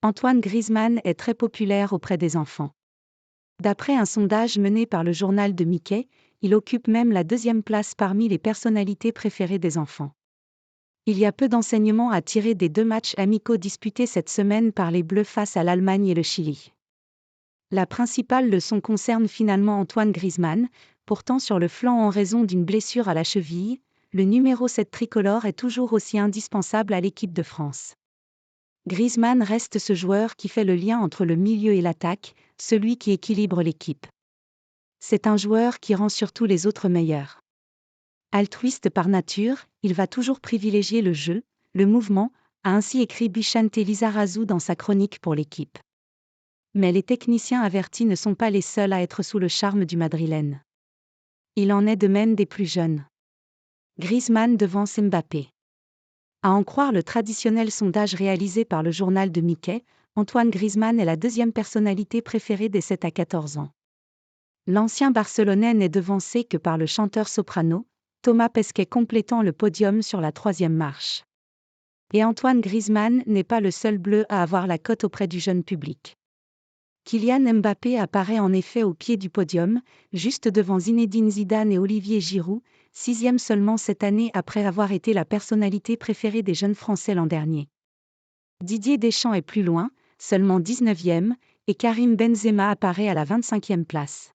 Antoine Griezmann est très populaire auprès des enfants. D'après un sondage mené par le journal de Mickey, il occupe même la 2e place parmi les personnalités préférées des enfants. Il y a peu d'enseignements à tirer des 2 matchs amicaux disputés cette semaine par les Bleus face à l'Allemagne et le Chili. La principale leçon concerne finalement Antoine Griezmann, pourtant sur le flanc en raison d'une blessure à la cheville, le numéro 7 tricolore est toujours aussi indispensable à l'équipe de France. Griezmann reste ce joueur qui fait le lien entre le milieu et l'attaque, celui qui équilibre l'équipe. C'est un joueur qui rend surtout les autres meilleurs. Altruiste par nature, il va toujours privilégier le jeu, le mouvement, a ainsi écrit Bichente Lizarazu dans sa chronique pour l'équipe. Mais les techniciens avertis ne sont pas les seuls à être sous le charme du Madrilène. Il en est de même des plus jeunes. Griezmann devance Mbappé. À en croire le traditionnel sondage réalisé par le journal de Mickey, Antoine Griezmann est la 2e personnalité préférée des 7 à 14 ans. L'ancien Barcelonais n'est devancé que par le chanteur soprano, Thomas Pesquet complétant le podium sur la 3e marche. Et Antoine Griezmann n'est pas le seul bleu à avoir la cote auprès du jeune public. Kylian Mbappé apparaît en effet au pied du podium, juste devant Zinedine Zidane et Olivier Giroud, 6e seulement cette année après avoir été la personnalité préférée des jeunes Français l'an dernier. Didier Deschamps est plus loin, seulement 19e, et Karim Benzema apparaît à la 25e place.